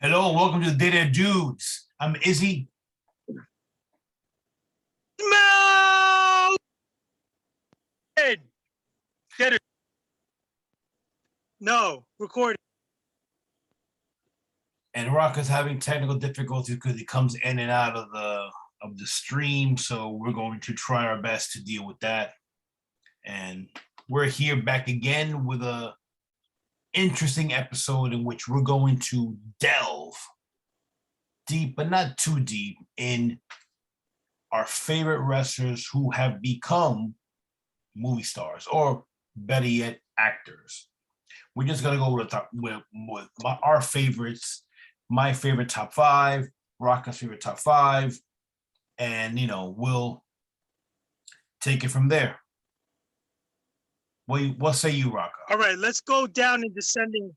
Hello, welcome to the Day There Dudes. I'm Izzy. Mel! Get it. No, recording. And Rock is having technical difficulties because he comes in and out of the stream. So we're going to try our best to deal with that. And we're here back again with a interesting episode in which we're going to delve deep, but not too deep, in our favorite wrestlers who have become movie stars, or better yet, actors. We're just gonna go with our favorites, my favorite top five, Rocka's favorite top five, and we'll take it from there. What say you, Rocka? All right, let's go down in descending.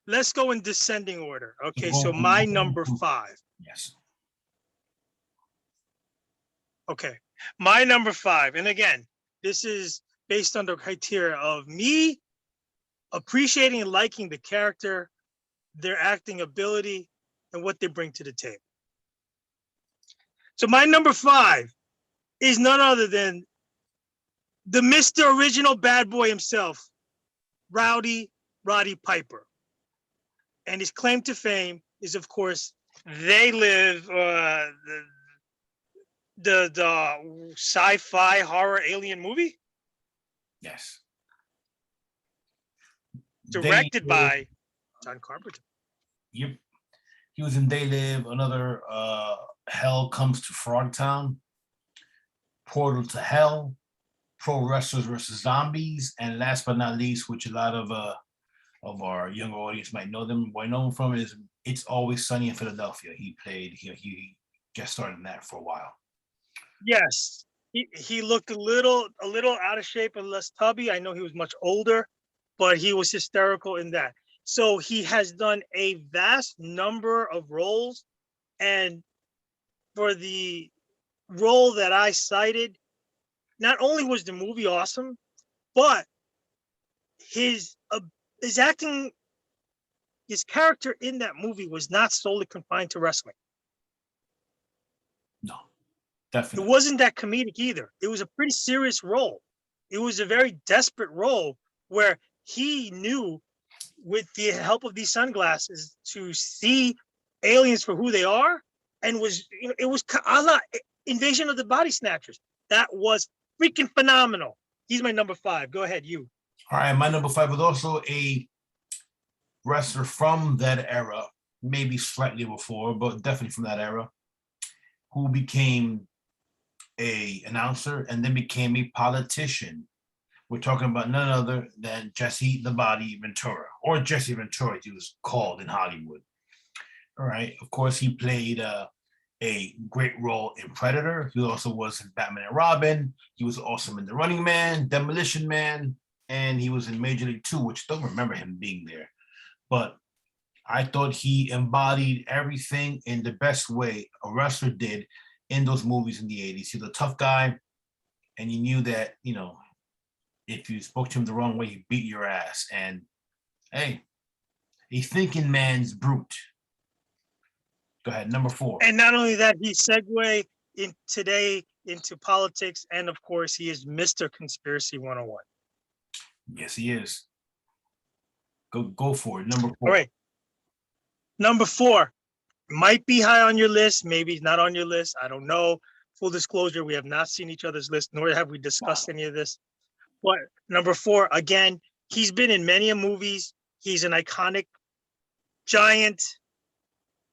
Let's go in descending order. Okay, so my number 5. Yes. Okay, my number 5. And again, this is based on the criteria of me appreciating and liking the character, their acting ability, and what they bring to the table. So my number 5 is none other than the Mr. Original Bad Boy himself, Roddy Piper. And his claim to fame is, of course, They Live, the sci-fi horror alien movie. Yes. Directed by John Carpenter. Yep. He was in They Live, another Hell Comes to Frogtown, Portal to Hell, Pro Wrestlers versus Zombies, and last but not least, which a lot of our younger audience might know him from, is It's Always Sunny in Philadelphia. He guest started in that for a while. Yes, he looked a little out of shape and less tubby. I know he was much older, but he was hysterical in that. So he has done a vast number of roles, and for the role that I cited, not only was the movie awesome, but his acting, his character in that movie was not solely confined to wrestling. No, definitely. It wasn't that comedic either. It was a pretty serious role. It was a very desperate role where he knew, with the help of these sunglasses, to see aliens for who they are, and it was a la Invasion of the Body Snatchers. That was freaking phenomenal. He's my number 5. Go ahead, you. All right, my number 5 was also a wrestler from that era, maybe slightly before, but definitely from that era, who became an announcer and then became a politician. We're talking about none other than Jesse the Body Ventura, or Jesse Ventura, he was called in Hollywood. All right. Of course, he played a great role in Predator. He also was in Batman and Robin. He was awesome in The Running Man, Demolition Man, and he was in Major League 2, which I don't remember him being there. But I thought he embodied everything in the best way a wrestler did in those movies in the 80s. He was a tough guy, and you knew that, if you spoke to him the wrong way, he beat your ass. And hey, a thinking man's brute. Go ahead, number 4. And not only that, he segued in today into politics, and of course, he is Mr. Conspiracy 101. Yes, he is. Go for it. Number 4. All right. Number 4 might be high on your list, maybe not on your list. I don't know. Full disclosure, we have not seen each other's list, nor have we discussed any of this. But number 4, again, he's been in many movies. He's an iconic giant,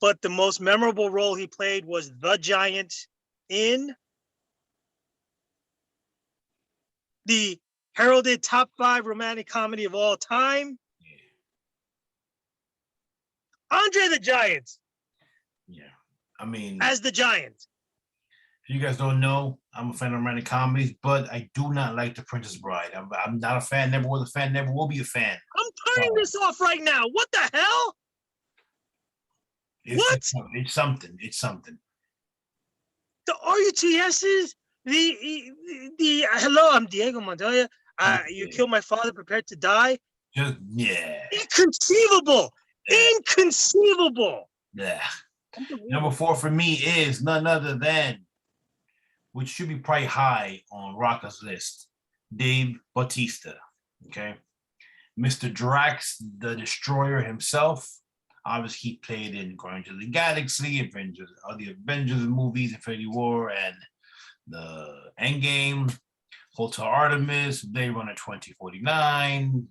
but the most memorable role he played was the Giant in the heralded top 5 romantic comedy of all time, Andre the Giant. Yeah, I mean, as the Giant. If you guys don't know, I'm a fan of romantic comedies, but I do not like The Princess Bride. I'm not a fan, never was a fan, never will be a fan. I'm turning this off right now. What the hell? It's something. It's something. The RUTSs, the hello, I'm Diego Montoya. You killed my father, prepared to die. Yeah. Inconceivable. Inconceivable. Yeah. Number 4 for me is none other than, which should be probably high on Rocka's list, Dave Bautista. Okay. Mr. Drax, the Destroyer himself. Obviously, he played in Guardians of the Galaxy, Avengers, the Avengers movies, Infinity War, and the Endgame, Hotel Artemis, Blade Runner 2049,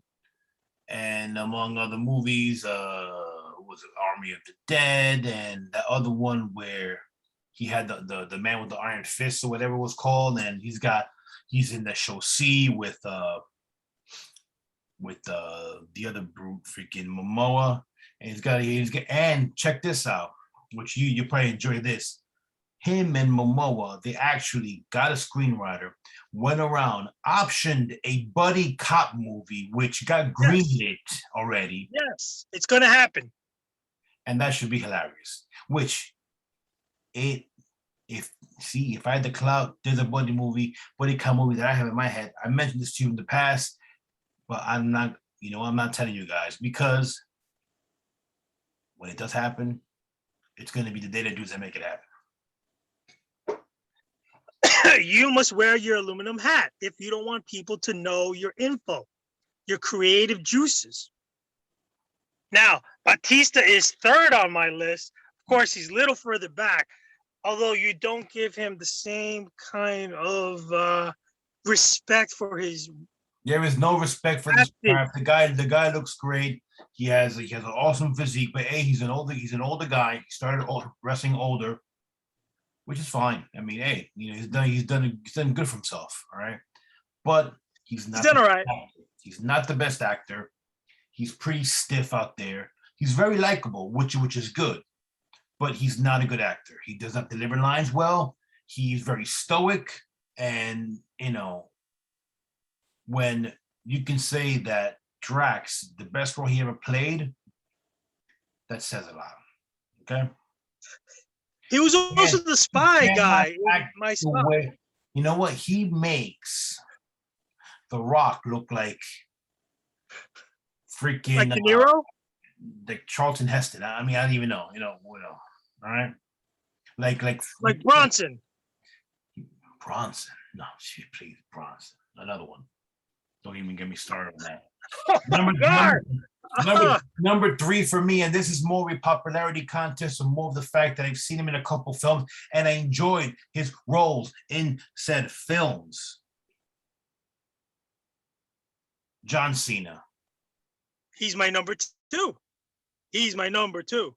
and among other movies, was it Army of the Dead, and that other one where he had the man with the iron fist or whatever it was called, and he's in the show C with the other brute, freaking Momoa, and and check this out, which you probably enjoy this. Him and Momoa, they actually got a screenwriter, went around, optioned a buddy cop movie, which got greenlit already. Yes, it's gonna happen. And that should be hilarious. Which if I had the clout, there's a buddy cop movie that I have in my head. I mentioned this to you in the past, but I'm not telling you guys, because when it does happen, it's going to be the Data Dudes that make it happen. You must wear your aluminum hat if you don't want people to know your info, your creative juices. Now, Batista is 3rd on my list. Of course, he's a little further back, although you don't give him the same kind of respect for his. There is no respect for this craft. The guy looks great. He has an awesome physique, but he's an older guy. He started wrestling older, which is fine. I mean, he's done good for himself. All right, but he's done all right. He's not the best actor. He's pretty stiff out there. He's very likable, which is good, but he's not a good actor. He does not deliver lines well. He's very stoic, and when you can say that Drax, the best role he ever played, that says a lot. Okay. He was also the spy guy. My spy. You know what? He makes The Rock look like freaking like De Niro, like Charlton Heston. I mean, I don't even know. All right. Like Bronson. Bronson. No, please, Bronson. Another one. Don't even get me started on that. Number 3 for me, and this is more of a popularity contest, or more of the fact that I've seen him in a couple films and I enjoyed his roles in said films. John Cena. He's my number 2. He's my number 2.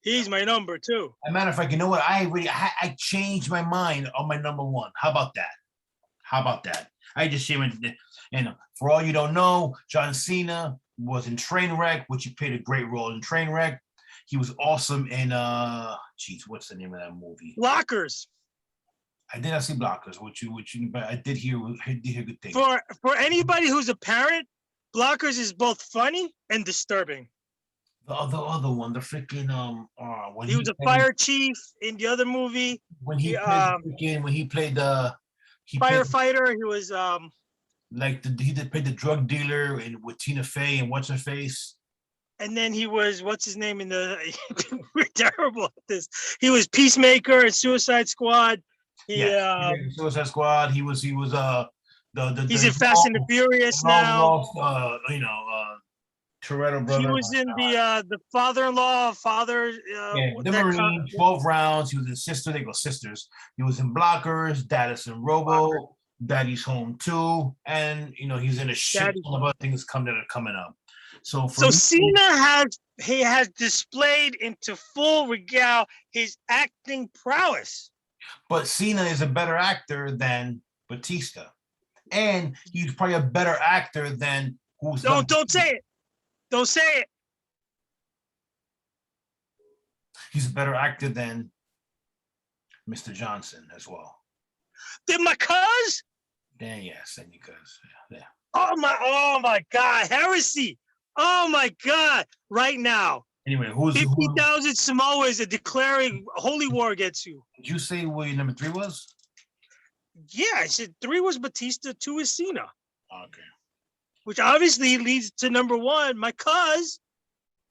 He's my number 2. As a matter of fact, you know what? I changed my mind on my number 1. How about that? I just changed it. And for all you don't know, John Cena was in Trainwreck, which he played a great role in Trainwreck. He was awesome in what's the name of that movie? Blockers. I did not see Blockers, but I did hear good things. For anybody who's a parent, Blockers is both funny and disturbing. The other one, the freaking when he was a fire chief in the other movie. When he played the firefighter, he was he played the drug dealer with Tina Fey and what's her face. And then he was what's his name in the we're terrible at this. He was Peacemaker and Suicide Squad. Suicide Squad. He was he's in Fast and the Furious now. Toretto brother. He was in the father-in-law, the Marine, 12 Rounds. He was in Sister. They go Sisters. He was in Blockers, Dallas and Robo, Daddy's Home 2, and he's in a shit ton of other things coming up. So Cena has displayed into full regale his acting prowess. But Cena is a better actor than Batista, and he's probably a better actor than who's. Don't say it. Don't say it. He's a better actor than Mr. Johnson as well. Then my cuz? Then yes, and your cuz. Yeah. Oh my God, heresy. Oh my God, right now. Anyway, 50,000 Samoans are declaring holy war against you. Did you say what your number 3 was? Yeah, I said 3 was Batista, 2 is Cena. Okay. Which obviously leads to number 1, my cuz,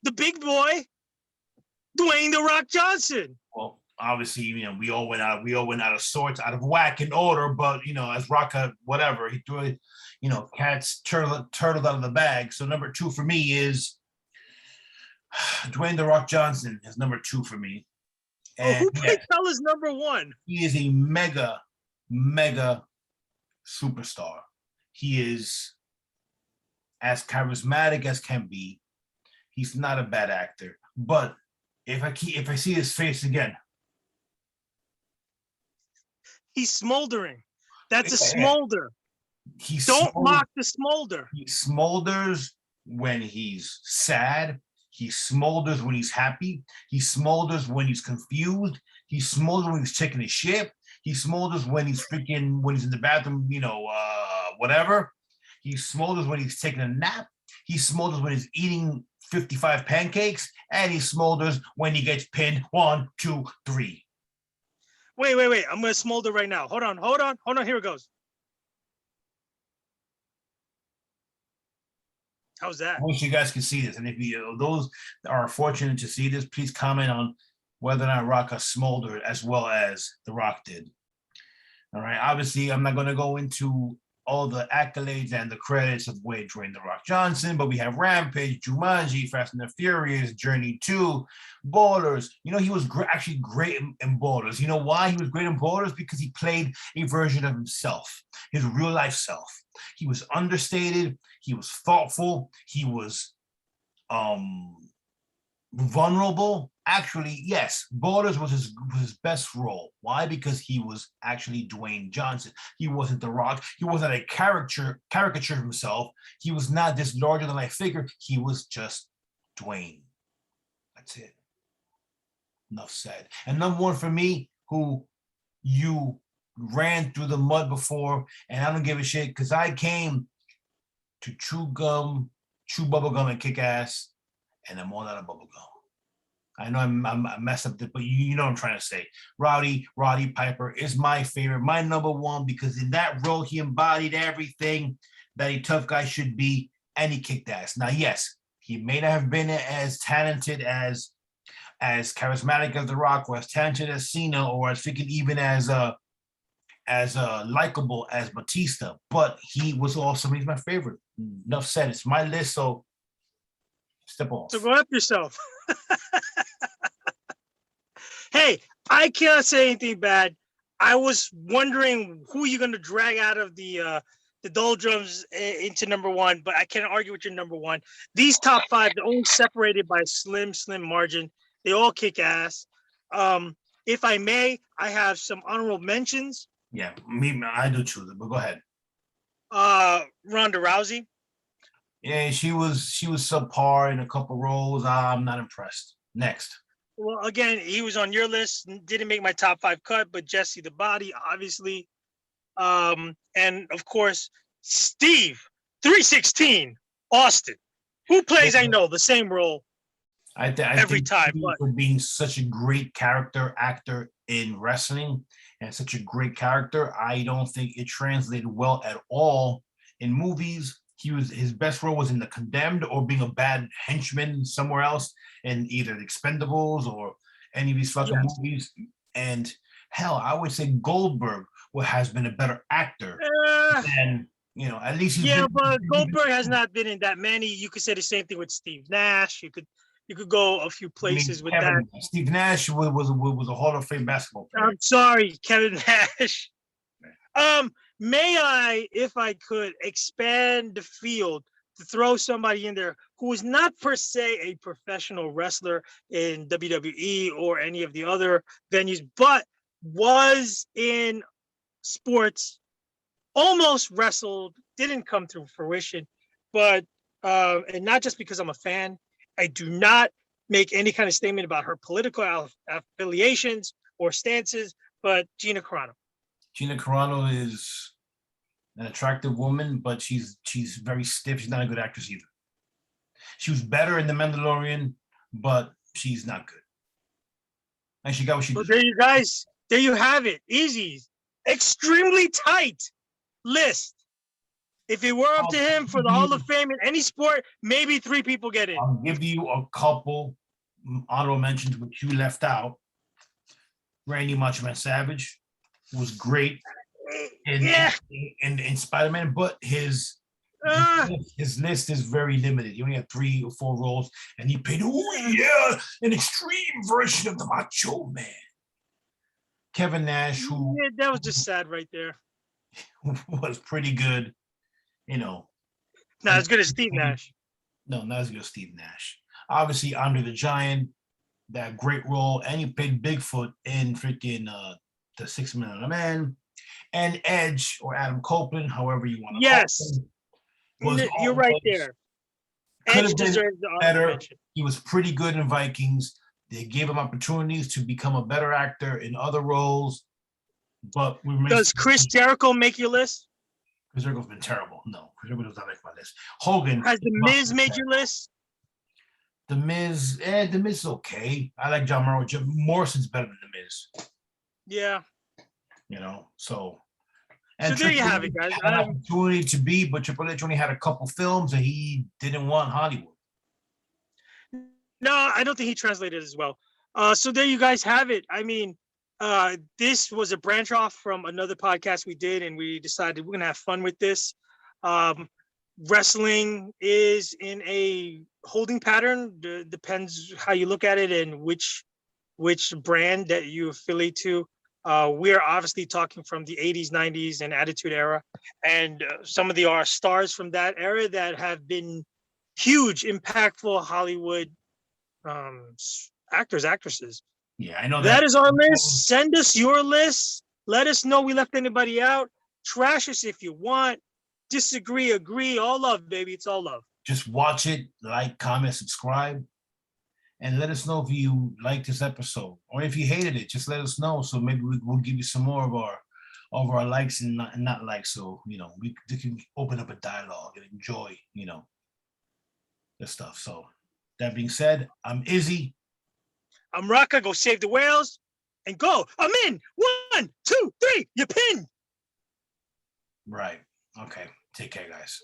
the big boy, Dwayne "The Rock" Johnson. Well, obviously, we all went out of sorts, out of whack in order, but as Rocka, whatever, he threw it, cats turtled out of the bag. So number 2 for me is Dwayne "The Rock" Johnson is number 2 for me. Oh, And who played Bella's number 1? he is a mega, mega superstar. He is as charismatic as can be. He's not a bad actor, but if I see his face again, he's smoldering. That's a smolder. Don't mock the smolder. He smolders when he's sad. He smolders when he's happy. He smolders when he's confused. He smolders when he's taking a shit. He smolders when he's in the bathroom, whatever. He smolders when he's taking a nap. He smolders when he's eating 55 pancakes. And he smolders when he gets pinned 1, 2, 3. Wait. I'm going to smolder right now. Hold on. Here it goes. How's that? I wish you guys could see this. And if those are fortunate to see this, please comment on whether or not Rocka smoldered as well as The Rock did. All right. Obviously, I'm not going to go into all the accolades and the credits of Dwayne "The Rock" Johnson, but we have Rampage, Jumanji, Fast and the Furious, Journey 2, Ballers. He was actually great in Ballers. You know why he was great in Ballers? Because he played a version of himself, his real life self. He was understated. He was thoughtful. He was vulnerable. Actually, yes, Borders was his best role. Why? Because he was actually Dwayne Johnson. He wasn't The Rock. He wasn't a caricature of himself. He was not this larger than life figure. He was just Dwayne. That's it. Enough said. And number 1 for me, who you ran through the mud before, and I don't give a shit because I came to chew bubblegum and kick ass, and I'm all out of bubblegum. I know I messed up, but you know what I'm trying to say. Roddy Piper is my favorite, my number 1, because in that role, he embodied everything that a tough guy should be, and he kicked ass. Now, yes, he may not have been as talented as charismatic as The Rock, or as talented as Cena, or as freaking even as likable as Bautista, but he was awesome. He's my favorite. Enough said. It's my list, so step off. So go up yourself. Hey, I can't say anything bad. I was wondering who you're going to drag out of the doldrums into number 1, but I can't argue with your number 1. These top 5, they're only separated by a slim margin. They all kick ass. If I may, I have some honorable mentions. Yeah, I do too, but go ahead. Ronda Rousey. Yeah, she was subpar in a couple roles. I'm not impressed. Next. Well, again, he was on your list. Didn't make my top 5 cut, but Jesse the Body, obviously. And of course, Steve 316 Austin, who plays, I know, the same role every time. For being such a great character actor in wrestling and such a great character, I don't think it translated well at all in movies. His best role was in The Condemned, or being a bad henchman somewhere else in either The Expendables or any of these fucking movies. And hell, I would say Goldberg has been a better actor than, at least but Goldberg has not been in that many. You could say the same thing with Steve Nash. You could go a few places with that. Steve Nash was a Hall of Fame basketball player. I'm sorry, Kevin Nash. May I, if I could, expand the field to throw somebody in there who is not per se a professional wrestler in WWE or any of the other venues, but was in sports, almost wrestled, didn't come to fruition, but and not just because I'm a fan. I do not make any kind of statement about her political affiliations or stances, but Gina Carano. Gina Carano is an attractive woman, but she's very stiff. She's not a good actress either. She was better in The Mandalorian, but she's not good. And she got what she did. There you guys, there you have it. Easy, extremely tight list. If it were up to him for the Hall of Fame in any sport, maybe 3 people get in. I'll give you a couple honorable mentions, which you left out. Randy Macho Man Savage was great in Yeah. in Spider-Man, but his Uh, list is very limited. He only had 3 or 4 roles, and he played, oh yeah, an extreme version of the Macho Man. Kevin Nash, who yeah, that was just sad right there. was pretty good, you know. Not as good as Steve Nash. No, not as good as Steve Nash. Obviously, Andre the Giant, that great role, and he played Bigfoot in freaking the 6 Minute Man, and Edge or Adam Copeland, however you want to Yes, call him, you're right there. could Edge have been deserves the honorable better. mention. He was pretty good in Vikings. They gave him opportunities to become a better actor in other roles, but Does Chris Jericho make your list? Chris Jericho's been terrible. No, Chris Jericho does not make my list. Hogan Has The Miz made your list? The Miz, The Miz is okay. I like John Morrison. Jim Morrison's better than The Miz. Yeah. You know, so. So there you have it, guys. Had an opportunity to be, but Triple H only had a couple films, and he didn't want Hollywood. No, I don't think he translated as well. So there you guys have it. I mean, this was a branch off from another podcast we did, and we decided we're gonna have fun with this. Wrestling is in a holding pattern. Depends how you look at it and which brand that you affiliate to. We're obviously talking from the 80s, 90s, and Attitude Era, and some of our stars from that era that have been huge, impactful Hollywood actors, actresses. Yeah, I know that is our list. Send us your list. Let us know we left anybody out. Trash us if you want. Disagree, agree, all love, baby. It's all love. Just watch it, like, comment, subscribe, and let us know if you liked this episode, or if you hated it. Just let us know, so maybe we'll give you some more of our likes and not likes. So we can open up a dialogue and enjoy the stuff. So that being said, I'm Izzy. I'm Raka. Go save the whales and go. I'm in. 1, 2, 3. You pin. Right. Okay. Take care, guys.